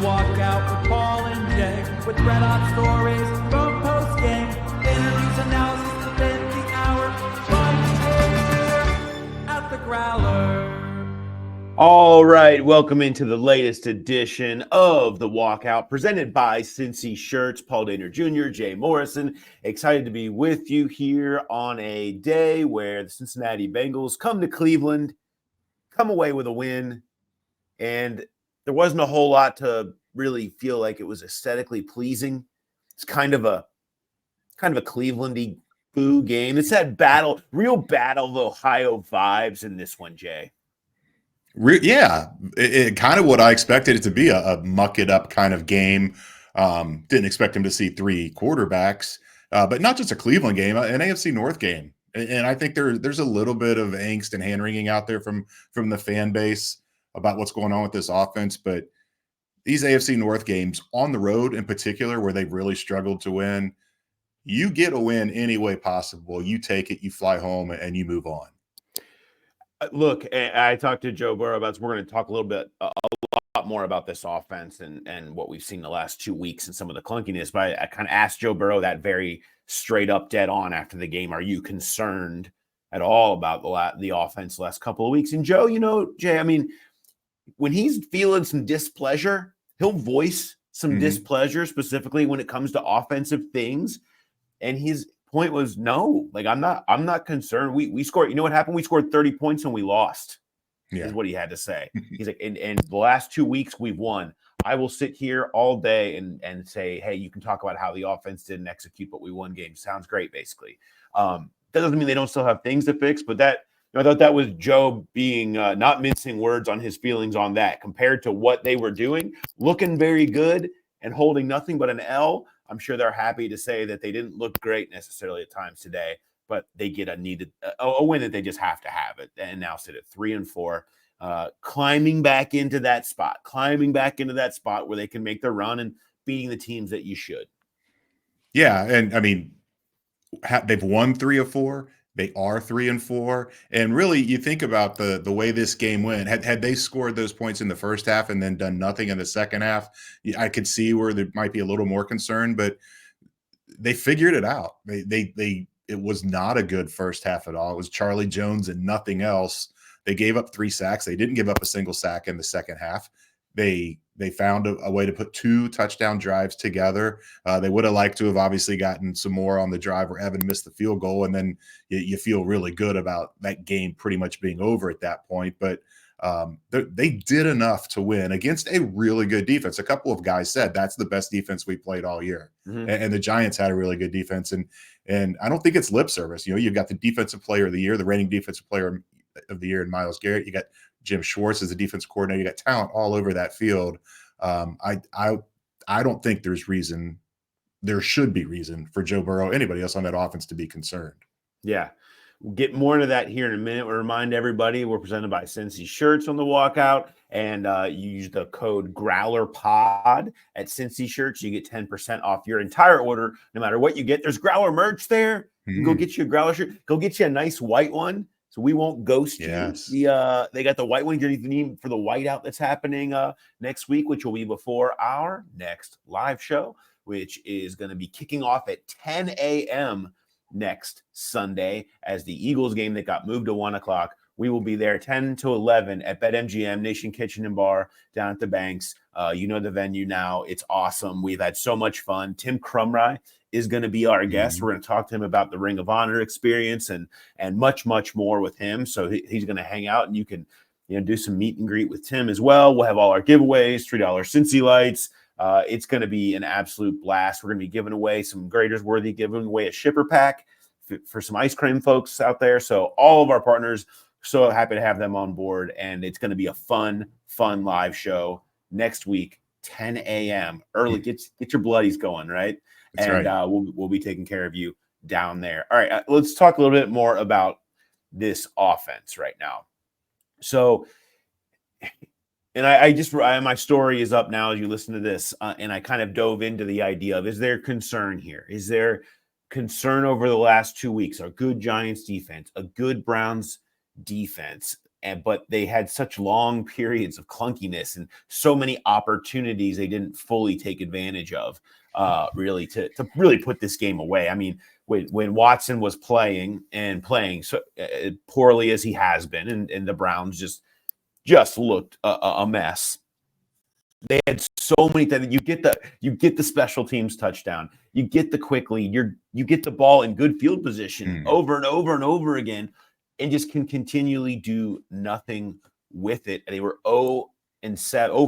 Walkout with Paul and Jay, with red hot stories from post game, interviews, analysis, defend the hour, fun here at the Growler. All right, welcome into the latest edition of the Walkout, presented by Cincy Shirts. Paul Dehner Jr., Jay Morrison, excited to be with you here on a day where the Cincinnati Bengals come to Cleveland, come away with a win, and there wasn't a whole lot to really feel like it was aesthetically pleasing. It's kind of a Cleveland-y boo game. It's that real battle of Ohio vibes in this one, Jay. Yeah, it kind of what I expected it to be, a muck it up kind of game. Didn't expect him to see three quarterbacks, but not just a Cleveland game, an AFC North game. And I think there's a little bit of angst and hand-wringing out there from the fan base about what's going on with this offense. But these AFC North games on the road in particular, where they've really struggled to win, you get a win any way possible. You take it, you fly home, and you move on. Look, I talked to Joe Burrow about this. We're going to talk a lot more about this offense and what we've seen the last 2 weeks and some of the clunkiness. But I kind of asked Joe Burrow that very straight up, dead on after the game. Are you concerned at all about the offense the last couple of weeks? And Joe, Jay, I mean, when he's feeling some displeasure, he'll voice some displeasure, specifically when it comes to offensive things. And his point was, no, like I'm not concerned. We scored, you know what happened? We scored 30 points and we lost. Yeah. Is what he had to say. He's like, and the last 2 weeks we've won. I will sit here all day and say, hey, you can talk about how the offense didn't execute, but we won games. Sounds great, basically. That doesn't mean they don't still have things to fix, but I thought that was Joe being not mincing words on his feelings on that compared to what they were doing, looking very good and holding nothing but an L. I'm sure they're happy to say that they didn't look great necessarily at times today, but they get a win that they just have to have it. And now sit at 3-4, climbing back into that spot where they can make their run and beating the teams that you should. Yeah. And I mean, they've won 3 of 4. They are 3-4. And really, you think about the way this game went. Had they scored those points in the first half and then done nothing in the second half, I could see where there might be a little more concern, but they figured it out. It was not a good first half at all. It was Charlie Jones and nothing else. They gave up 3 sacks. They didn't give up a single sack in the second half. They found a way to put 2 touchdown drives together. They would have liked to have obviously gotten some more on the drive where Evan missed the field goal, and then you feel really good about that game pretty much being over at that point. But they did enough to win against a really good defense. A couple of guys said that's the best defense we played all year, and the Giants had a really good defense. And I don't think it's lip service. You've got the defensive player of the year, the reigning defensive player of the year in Myles Garrett. You got Jim Schwartz as a defense coordinator. You got talent all over that field. I don't think there should be reason for Joe Burrow, anybody else on that offense, to be concerned. Yeah. We'll get more into that here in a minute. We'll remind everybody we're presented by Cincy Shirts on the Walkout, and you use the code GROWLERPOD at Cincy Shirts. You get 10% off your entire order, no matter what you get. There's Growler merch there. You can go get you a Growler shirt. Go get you a nice white one, so we won't ghost you. They got the white one. You need for the whiteout that's happening next week, which will be before our next live show, which is going to be kicking off at 10 a.m. next Sunday as the Eagles game that got moved to 1 o'clock. We will be there 10 to 11 at BetMGM Nation Kitchen and Bar down at the Banks. You know the venue now. It's awesome. We've had so much fun. Tim Crumry is going to be our guest. We're going to talk to him about the Ring of Honor experience and much, much more with him. So he's going to hang out, and you can do some meet and greet with Tim as well. We'll have all our giveaways, $3 Cincy lights. It's going to be an absolute blast. We're going to be giving away some Graders Worthy, giving away a shipper pack for some ice cream folks out there. So all of our partners, so happy to have them on board. And it's going to be a fun live show next week, 10 a.m. early. Get your bloodies going, right? That's and right. We'll be taking care of you down there. All right, let's talk a little bit more about this offense right now. So, and my story is up now as you listen to this, and I kind of dove into the idea of, is there concern here? Is there concern over the last 2 weeks? A good Giants defense, a good Browns defense, but they had such long periods of clunkiness and so many opportunities they didn't fully take advantage of, really to really put this game away. I mean, when Watson was playing so poorly as he has been, and the Browns just looked a mess. They had so many that you get the special teams touchdown, you get the quick lead, you get the ball in good field position over and over and over again, and just can continually do nothing with it. And they were 0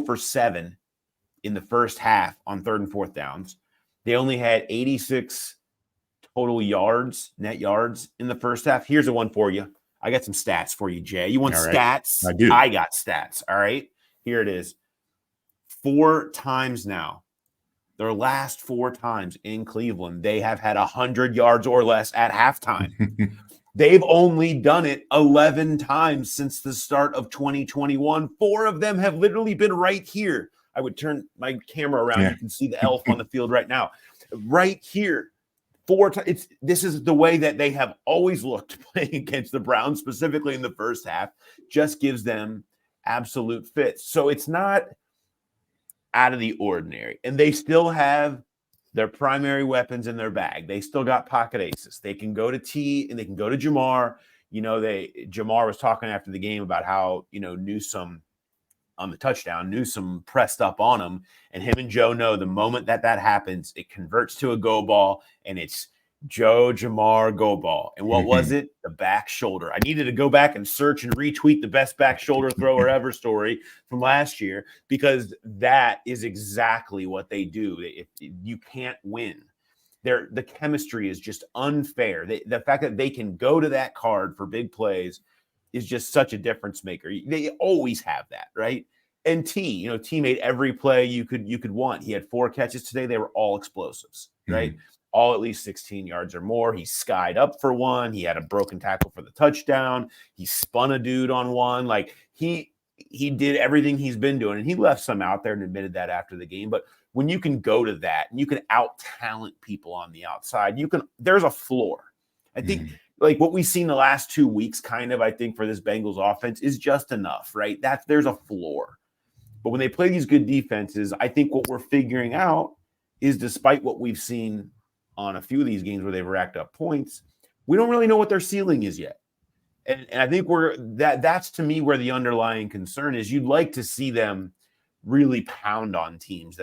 for 7 in the first half on 3rd and 4th downs. They only had 86 total yards, net yards in the first half. Here's a one for you. I got some stats for you, Jay. You want stats? I do. I got stats. All right. Here it is. 4 times now, their last 4 times in Cleveland, they have had 100 yards or less at halftime. They've only done it 11 times since the start of 2021. 4 of them have literally been right here. I would turn my camera around. Yeah. You can see the elf on the field right now. Right here. 4 times. This is the way that they have always looked playing against the Browns, specifically in the first half. Just gives them absolute fits. So it's not out of the ordinary. And they still have their primary weapons in their bag. They still got pocket aces. They can go to T and they can go to Jamar. Jamar was talking after the game about how, Newsome on the touchdown, Newsome pressed up on him, and him and Joe know the moment that happens, it converts to a go ball, and it's Joe, Jamar, go ball. And what was it? The back shoulder. I needed to go back and search and retweet the best back shoulder thrower ever story from last year, because that is exactly what they do. If you can't win, the chemistry is just unfair. The fact that they can go to that card for big plays is just such a difference maker. They always have that, right? And T made every play you could want. He had 4 catches today. They were all explosives, right? All at least 16 yards or more. He skied up for one. He had a broken tackle for the touchdown. He spun a dude on one. Like he did everything he's been doing, and he left some out there and admitted that after the game. But when you can go to that and you can out talent people on the outside, there's a floor. I think like what we've seen the last 2 weeks, I think for this Bengals offense is just enough, right? There's a floor. But when they play these good defenses, I think what we're figuring out is, despite what we've seen on a few of these games where they've racked up points, we don't really know what their ceiling is yet. And I think that's to me where the underlying concern is. You'd like to see them really pound on teams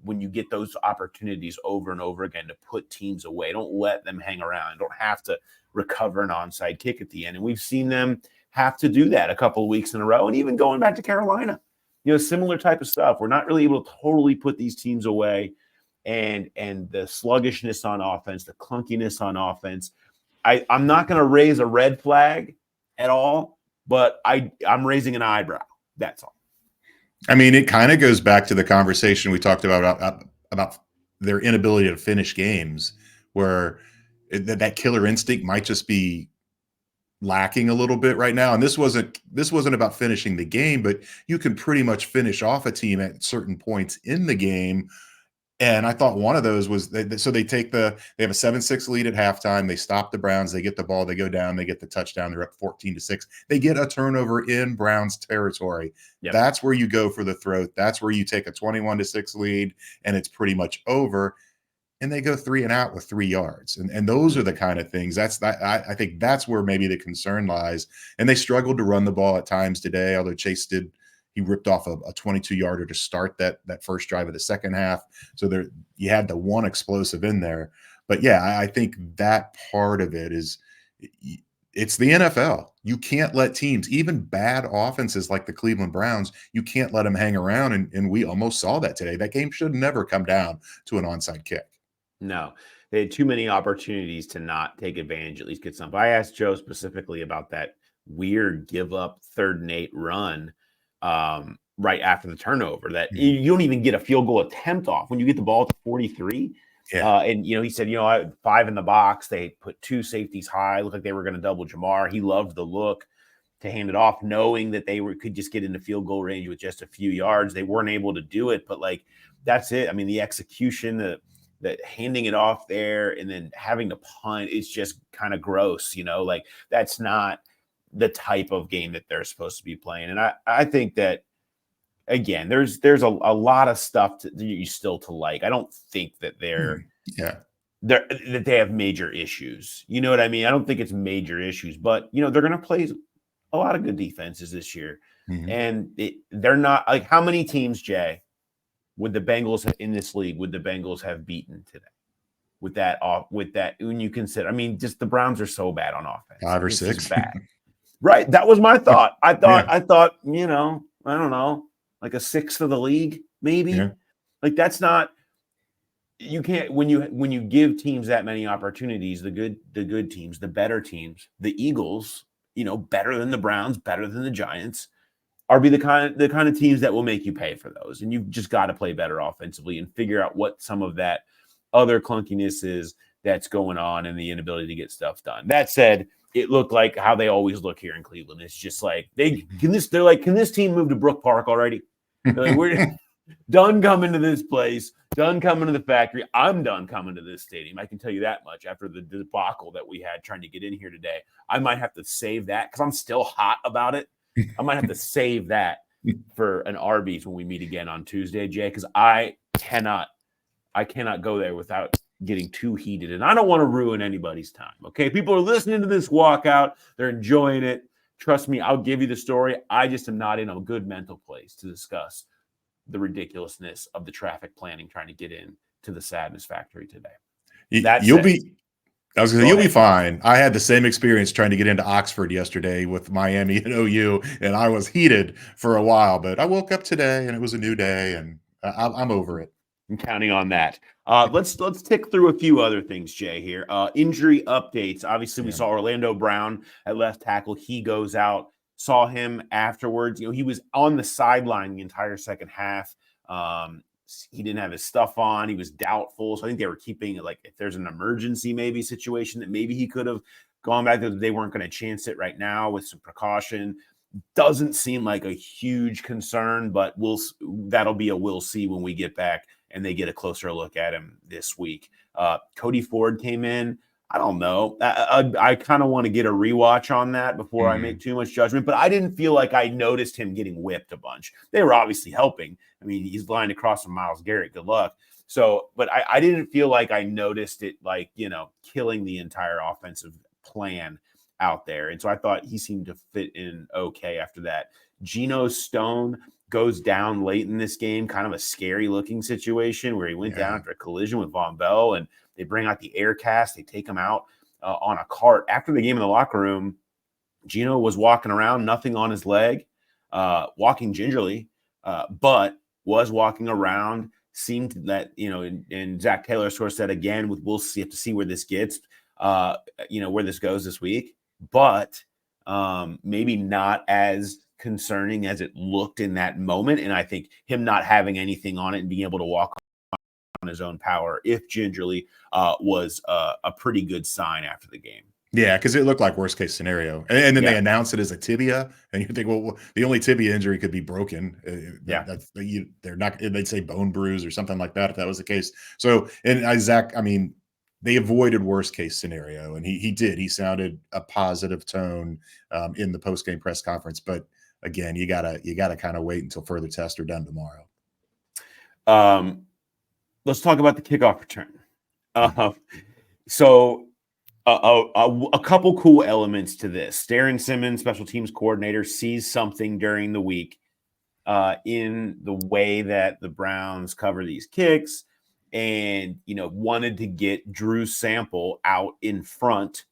when you get those opportunities over and over again to put teams away. Don't let them hang around. Don't have to recover an onside kick at the end. And we've seen them have to do that a couple of weeks in a row. And even going back to Carolina, similar type of stuff. We're not really able to totally put these teams away. And the sluggishness on offense, the clunkiness on offense. I'm not going to raise a red flag at all, but I'm raising an eyebrow. That's all. I mean, it kind of goes back to the conversation we talked about their inability to finish games, where that killer instinct might just be lacking a little bit right now. And this wasn't about finishing the game, but you can pretty much finish off a team at certain points in the game. And I thought one of those was they have a 7-6 lead at halftime. They stop the Browns. They get the ball. They go down. They get the touchdown. They're up 14-6. They get a turnover in Browns territory. Yep. That's where you go for the throat. That's where you take a 21-6 lead, and it's pretty much over. And they go 3 and out with 3 yards. And those are the kind of things. I think that's where maybe the concern lies. And they struggled to run the ball at times today, although Chase did. He ripped off a 22-yarder to start that first drive of the second half. So you had the one explosive in there. But yeah, I think that part of it is, it's the NFL. You can't let teams, even bad offenses like the Cleveland Browns, you can't let them hang around. And we almost saw that today. That game should never come down to an onside kick. No, they had too many opportunities to not take advantage, at least get some. But I asked Joe specifically about that weird give up 3rd and 8 run right after the turnover, that you don't even get a field goal attempt off when you get the ball to 43. Yeah. And he said, I had 5 in the box. They put 2 safeties high. Looked like they were going to double Jamar. He loved the look to hand it off, knowing that they could just get into field goal range with just a few yards. They weren't able to do it, but that's it. I mean, the execution, that handing it off there and then having to punt, it's just kind of gross. That's not the type of game that they're supposed to be playing. And I think that, again, there's a lot of stuff that you still to like. I don't think that that they have major issues. You know what I mean? I don't think it's major issues, but they're going to play a lot of good defenses this year. And they're not like, how many teams, Jay, would the Bengals in this league would the Bengals have beaten today? With that, when you consider, I mean, just the Browns are so bad on offense. 5 or 6. Bad. Right. That was my thought. I thought, I don't know, like a sixth of the league, maybe. Yeah. Like, that's not, you can't, when you give teams that many opportunities, the good teams, the better teams, the Eagles, better than the Browns, better than the Giants, are the kind of teams that will make you pay for those. And you've just got to play better offensively and figure out what some of that other clunkiness is that's going on and the inability to get stuff done. That said, it looked like how they always look here in Cleveland. It's just like, can this team move to Brook Park already? Like, we're done coming to this place, done coming to the factory. I'm done coming to this stadium. I can tell you that much after the debacle that we had trying to get in here today. I might have to save that because I'm still hot about it. I might have to save that for an Arby's when we meet again on Tuesday, Jay, because I cannot go there without getting too heated. And I don't want to ruin anybody's time. Okay. People are listening to this walkout. They're enjoying it. Trust me, I'll give you the story. I just am not in a good mental place to discuss the ridiculousness of the traffic planning trying to get in to the Sadness Factory today. You'll be fine. I had the same experience trying to get into Oxford yesterday with Miami and OU, and I was heated for a while, but I woke up today and it was a new day, and I'm over it. I'm counting on that. Let's tick through a few other things, Jay, here. Injury updates. Obviously, we saw Orlando Brown at left tackle. He goes out. Saw him afterwards. He was on the sideline the entire second half. He didn't have his stuff on. He was doubtful. So I think they were keeping it like if there's an emergency maybe situation that maybe he could have gone back. They weren't going to chance it right now with some precaution. Doesn't seem like a huge concern, but that'll be a we'll see when we get back and they get a closer look at him this week. Cody Ford came in. I don't know. I kind of want to get a rewatch on that before I make too much judgment, but I didn't feel like I noticed him getting whipped a bunch. They were obviously helping. I mean, he's lined across from Myles Garrett. Good luck. So, but I didn't feel like I noticed it, like, killing the entire offensive plan out there. And so I thought he seemed to fit in okay after that. Geno Stone goes down late in this game, kind of a scary looking situation where he went down after a collision with Von Bell, and they bring out the air cast. They take him out on a cart. After the game in the locker room, Geno was walking around, nothing on his leg, walking gingerly, but was walking around. Seemed that, and Zach Taylor sort of said again, we'll see, have to see where this gets, where this goes this week, but maybe not as concerning as it looked in that moment. And I think him not having anything on it and being able to walk on his own power, if gingerly, was a pretty good sign after the game. Yeah, because it looked like worst case scenario, and then they announced it as a tibia, and you think, well, the only tibia injury could be broken. They're not. They'd say bone bruise or something like that if that was the case. So, and Isaac, I mean, they avoided worst case scenario, and he did. He sounded a positive tone in the post game press conference, but again, you gotta kind of wait until further tests are done tomorrow. Let's talk about the kickoff return. So a couple cool elements to this. Darren Simmons, special teams coordinator, sees something during the week in the way that the Browns cover these kicks, and wanted to get Drew Sample out in front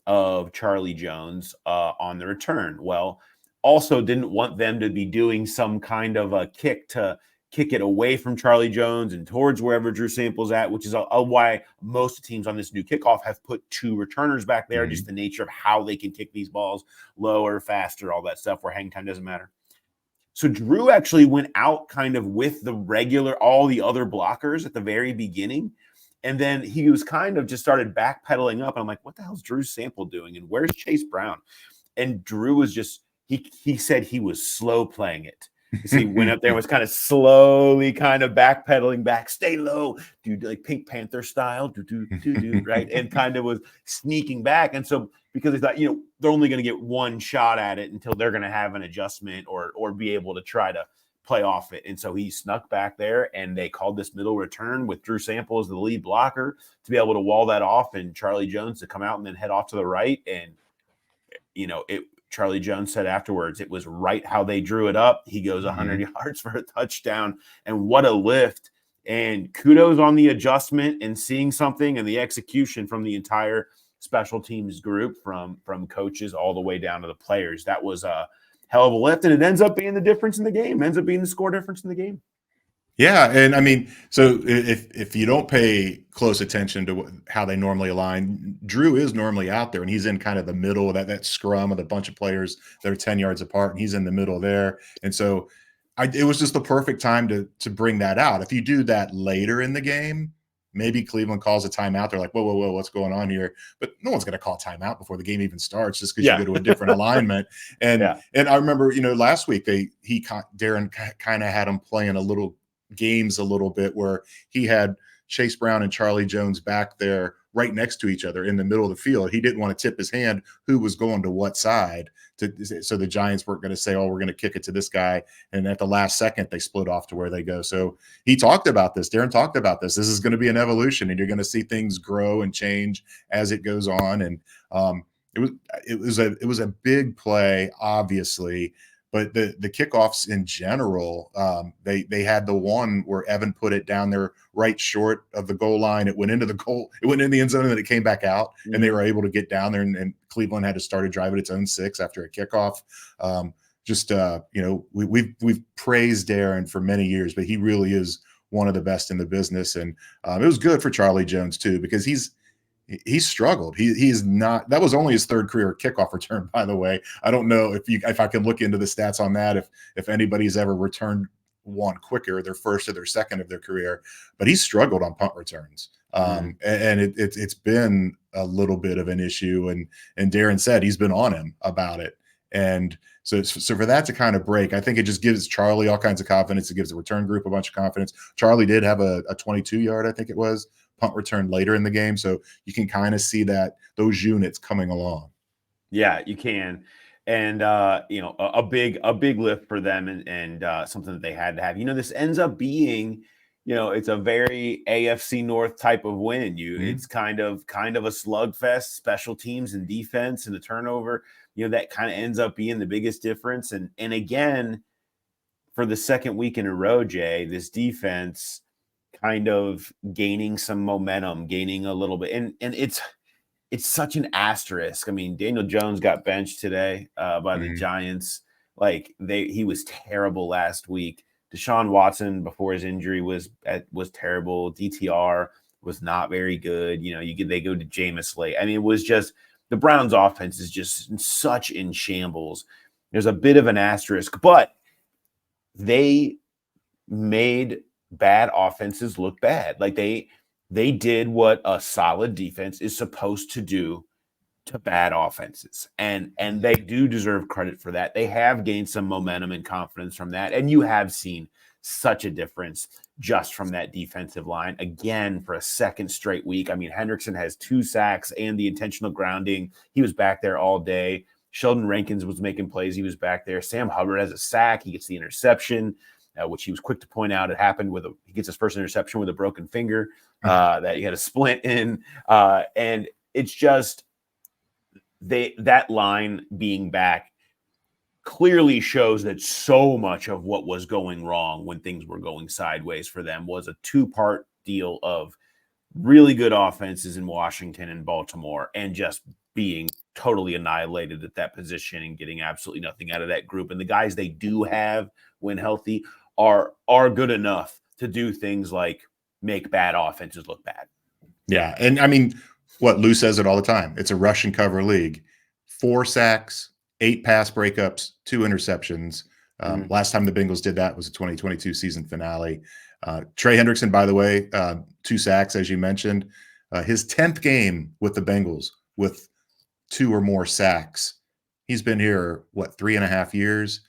of Charlie Jones on the return. Well, also didn't want them to be doing some kind of a kick to kick it away from Charlie Jones and towards wherever Drew Sample's at, which is why most teams on this new kickoff have put two returners back there, just the nature of how they can kick these balls lower, faster, all that stuff where hang time doesn't matter. So Drew actually went out kind of with all the other blockers at the very beginning. And then he was kind of just started backpedaling up. And I'm like, what the hell's Drew Sample doing? And where's Chase Brown? And Drew was just, he said he was slow playing it. You see, went up there and was kind of slowly kind of backpedaling back, stay low, do like Pink Panther style, right? And kind of was sneaking back. And so because they thought, they're only going to get one shot at it until they're going to have an adjustment or be able to try to play off it. And so he snuck back there, and they called this middle return with Drew Sample as the lead blocker to be able to wall that off, and Charlie Jones to come out and then head off to the right. And, Charlie Jones said afterwards, it was right how they drew it up. He goes 100 yards for a touchdown, and what a lift. And kudos on the adjustment and seeing something and the execution from the entire special teams group, from coaches all the way down to the players. That was a hell of a lift, and it ends up being the difference in the game, ends up being the score difference in the game. Yeah, and I mean, so if you don't pay close attention to how they normally align, Drew is normally out there, and he's in kind of the middle of that scrum with a bunch of players that are 10 yards apart, and he's in the middle there. And so it was just the perfect time to bring that out. If you do that later in the game, maybe Cleveland calls a timeout. They're like, whoa, what's going on here? But no one's going to call timeout before the game even starts, just because you go to a different alignment. And I remember, last week Darren kind of had him playing games a little bit where he had Chase Brown and Charlie Jones back there right next to each other in the middle of the field. He didn't want to tip his hand who was going to what side, so the Giants weren't going to say, oh, we're going to kick it to this guy, and at the last second they split off to where they go. So he talked about this. Darren talked about this. This is going to be an evolution, and you're going to see things grow and change as it goes on. And it was a big play, obviously. But the kickoffs in general, they had the one where Evan put it down there right short of the goal line. It went into the end zone, and then it came back out, and they were able to get down there. And Cleveland had to start a drive at its own 6 after a kickoff. We've praised Darren for many years, but he really is one of the best in the business. And it was good for Charlie Jones too, because he's struggled. He's not. That was only his 3rd career kickoff return, by the way. I don't know if I can look into the stats on that. If anybody's ever returned one quicker, their 1st or their 2nd of their career, but he's struggled on punt returns. And it's been a little bit of an issue. And Darren said he's been on him about it. And so for that to kind of break, I think it just gives Charlie all kinds of confidence. It gives the return group a bunch of confidence. Charlie did have a 22-yard, I think it was, punt return later in the game. So you can kind of see those units coming along. Yeah, you can. And, a big lift for them and something that they had to have. This ends up being, it's a very AFC North type of win. It's kind of a slugfest, special teams and defense and the turnover, that kind of ends up being the biggest difference. And again, for the 2nd week in a row, Jay, this defense kind of gaining some momentum, gaining a little bit. And it's such an asterisk. I mean, Daniel Jones got benched today by the Giants. He was terrible last week. Deshaun Watson before his injury was terrible. DTR was not very good. They go to Jameis late. I mean, it was just the Browns offense is just such in shambles. There's a bit of an asterisk, but they made bad offenses look bad. They did what a solid defense is supposed to do to bad offenses. And they do deserve credit for that. They have gained some momentum and confidence from that. And you have seen such a difference just from that defensive line. Again, for a 2nd straight week. I mean, Hendrickson has 2 sacks and the intentional grounding. He was back there all day. Sheldon Rankins was making plays. He was back there. Sam Hubbard has a sack. He gets the interception, which he was quick to point out. It happened he gets his first interception with a broken finger that he had a splint in. And it's just that line being back clearly shows that so much of what was going wrong when things were going sideways for them was a 2-part deal of really good offenses in Washington and Baltimore and just being totally annihilated at that position and getting absolutely nothing out of that group. And the guys they do have when healthy are good enough to do things like make bad offenses look bad. Yeah. And I mean, Lou says it all the time. It's a rush and cover league. 4 sacks, 8 pass breakups, 2 interceptions. Last time the Bengals did that was the 2022 season finale. Trey Hendrickson, by the way, 2 sacks, as you mentioned. His 10th game with the Bengals with 2 or more sacks. He's been here, 3.5 years?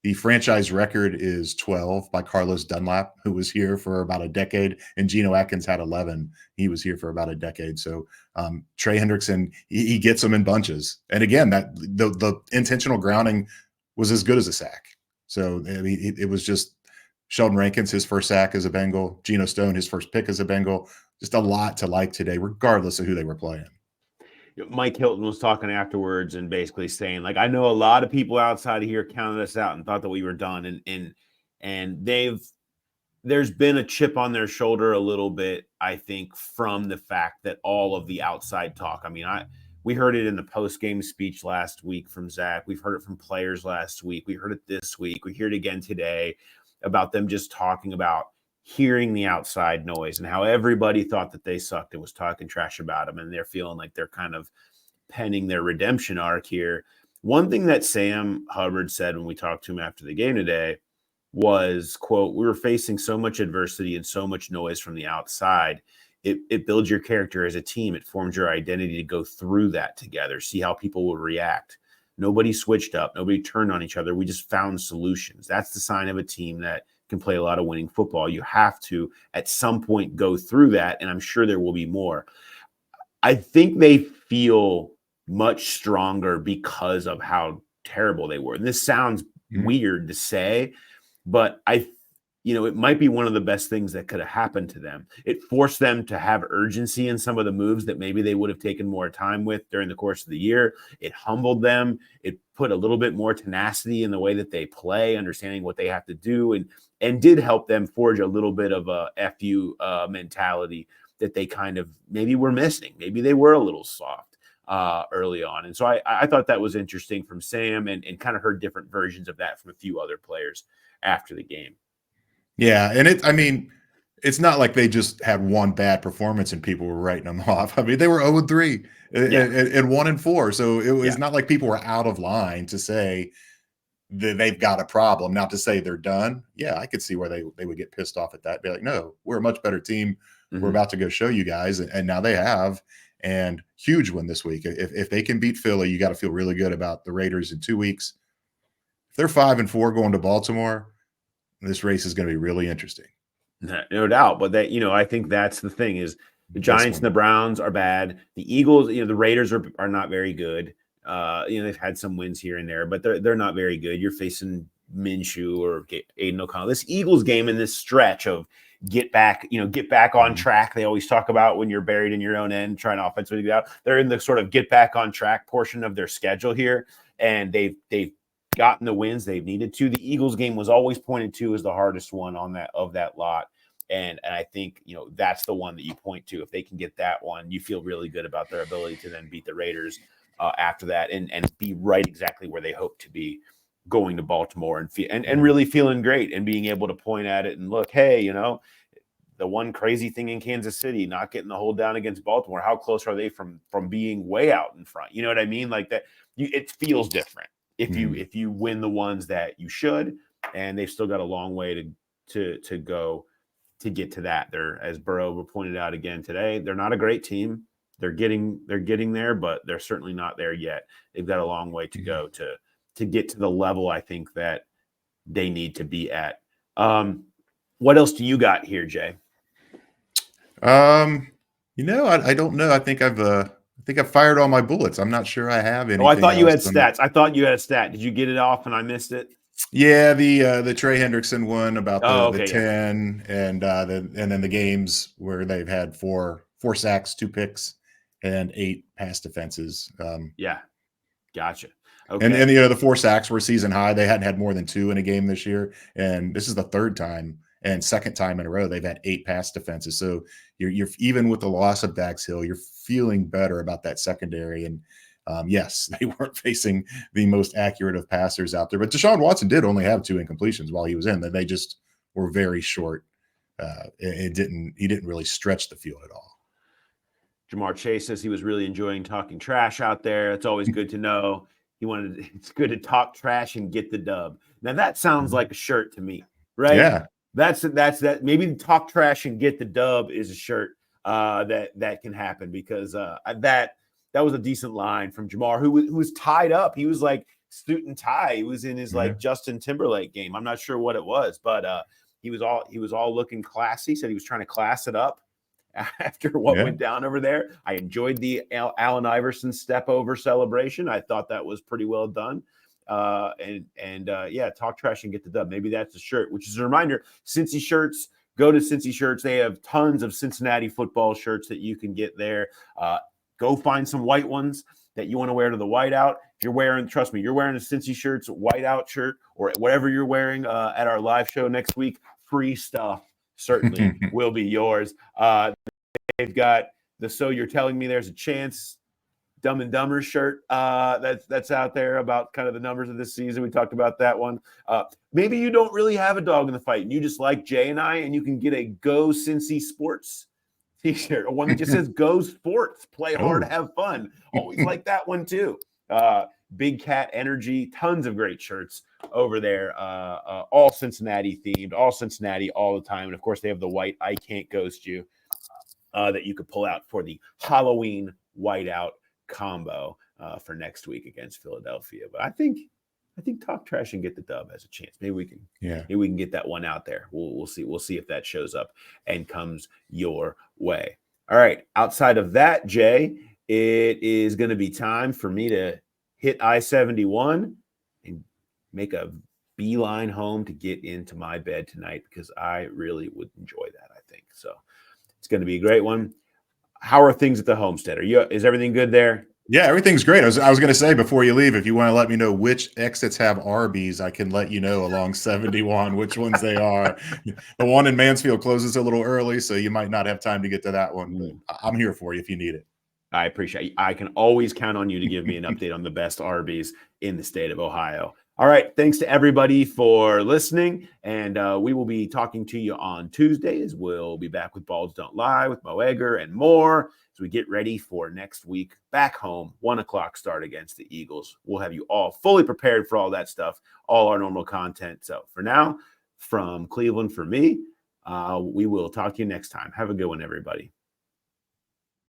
The franchise record is 12 by Carlos Dunlap, who was here for about a decade, and Geno Atkins had 11. He was here for about a decade. So Trey Hendrickson, he gets them in bunches. And again, that the intentional grounding was as good as a sack. So I mean, it was just Sheldon Rankins, his first sack as a Bengal, Geno Stone, his first pick as a Bengal. Just a lot to like today, regardless of who they were playing. Mike Hilton was talking afterwards and basically saying, like, I know a lot of people outside of here counted us out and thought that we were done. And there's been a chip on their shoulder a little bit, I think, from the fact that all of the outside talk. I mean, we heard it in the post-game speech last week from Zach. We've heard it from players last week. We heard it this week. We hear it again today about them just talking about hearing the outside noise and how everybody thought that they sucked and was talking trash about them. And they're feeling like they're kind of penning their redemption arc here. One thing that Sam Hubbard said when we talked to him after the game today was, quote, we were facing so much adversity and so much noise from the outside. It builds your character as a team. It forms your identity to go through that together, see how people will react. Nobody switched up. Nobody turned on each other. We just found solutions. That's the sign of a team that can play a lot of winning football. You have to, at some point, go through that, and I'm sure there will be more. I think they feel much stronger because of how terrible they were. And this sounds weird to say, but it might be one of the best things that could have happened to them. It forced them to have urgency in some of the moves that maybe they would have taken more time with during the course of the year. It humbled them. It put a little bit more tenacity in the way that they play, understanding what they have to do, and did help them forge a little bit of a FU mentality that they kind of maybe were missing. Maybe they were a little soft early on. And so I thought that was interesting from Sam and kind of heard different versions of that from a few other players after the game. Yeah, and it's not like they just had one bad performance and people were writing them off. I mean, they were 0-3 and 1-4. So it was not like people were out of line to say that they've got a problem. Now to say they're done, yeah, I could see where they would get pissed off at that. Be like, no, we're a much better team. Mm-hmm. We're about to go show you guys. And now they have. And huge win this week. If they can beat Philly, you got to feel really good about the Raiders in 2 weeks. If they're 5-4 going to Baltimore, this race is going to be really interesting. No doubt. But I think that's the thing is the Giants and the Browns are bad. The Eagles, the Raiders are not very good. They've had some wins here and there, but they're not very good. You're facing Minshew or Aiden O'Connell. This Eagles game in this stretch of get back on track. They always talk about when you're buried in your own end, trying to offensively get out. They're in the sort of get back on track portion of their schedule here. And they've gotten the wins they've needed to. The Eagles game was always pointed to as the hardest one of that lot. And I think, that's the one that you point to. If they can get that one, you feel really good about their ability to then beat the Raiders after that and be right exactly where they hope to be going to Baltimore and really feeling great and being able to point at it and look, hey, the one crazy thing in Kansas City, not getting the hold down against Baltimore, how close are they from being way out in front? You know what I mean? Like that, it feels different if you win the ones that you should, and they've still got a long way to go to get to that. They're, as Burrow pointed out again today, they're not a great team. They're getting there, but they're certainly not there yet. They've got a long way to go to get to the level I think that they need to be at. What else do you got here, Jay? I don't know. I think I've fired all my bullets. I'm not sure I have anything. Oh, I thought you had stats. I thought you had a stat. Did you get it off and I missed it? Yeah, the Trey Hendrickson one about the 10 and then the games where they've had four sacks, 2 picks, and 8 pass defenses. Gotcha. Okay. And the 4 sacks were season high. They hadn't had more than 2 in a game this year, and this is the 3rd time and 2nd time in a row they've had 8 pass defenses. So you're even with the loss of Dax Hill, you're feeling better about that secondary. And yes, they weren't facing the most accurate of passers out there, but Deshaun Watson did only have 2 incompletions while he was in. They just were very short. He didn't really stretch the field at all. Jamar Chase says he was really enjoying talking trash out there. It's always good to know. It's good to talk trash and get the dub. Now that sounds like a shirt to me, right? Yeah. That's that. Maybe talk trash and get the dub is a shirt that can happen because that was a decent line from Jamar, who was tied up. He was like suit and tie. He was in his like Justin Timberlake game. I'm not sure what it was, but he was all looking classy. Said he was trying to class it up after what went down over there. I enjoyed the Allen Iverson step over celebration. I thought that was pretty well done. Talk trash and get the dub. Maybe that's the shirt, which is a reminder. Cincy shirts, go to Cincy shirts. They have tons of Cincinnati football shirts that you can get there. Go find some white ones that you want to wear to the whiteout. If you're wearing, trust me, you're wearing a Cincy shirts, whiteout shirt, or whatever you're wearing at our live show next week, free stuff certainly will be yours. They've got the So You're Telling Me There's a Chance Dumb and Dumber shirt that's out there about kind of the numbers of this season. We talked about that one. Maybe you don't really have a dog in the fight and you just like Jay and I, and you can get a Go Cincy Sports t-shirt, or one that just says Go Sports, play hard, have fun. Always like that one too. Big Cat Energy, tons of great shirts over there, all Cincinnati themed, all Cincinnati all the time. And of course they have the white I Can't Ghost You that you could pull out for the Halloween whiteout combo for next week against Philadelphia. But I think Talk Trash and Get the Dub has a chance. Maybe we can get that one out there. We'll see. We'll see if that shows up and comes your way. All right. Outside of that, Jay, it is going to be time for me to hit I-71 and make a beeline home to get into my bed tonight, because I really would enjoy that, I think. So it's going to be a great one. How are things at the homestead? Is everything good there? Yeah, everything's great. I was going to say, before you leave, if you want to let me know which exits have Arby's, I can let you know along 71 which ones they are. The one in Mansfield closes a little early, so you might not have time to get to that one. But I'm here for you if you need it. I appreciate it. I can always count on you to give me an update on the best Arby's in the state of Ohio. All right. Thanks to everybody for listening. And we will be talking to you on Tuesdays. We'll be back with Balls Don't Lie with Mo Egger and more as we get ready for next week back home, 1:00 start against the Eagles. We'll have you all fully prepared for all that stuff, all our normal content. So for now, from Cleveland, for me, we will talk to you next time. Have a good one, everybody.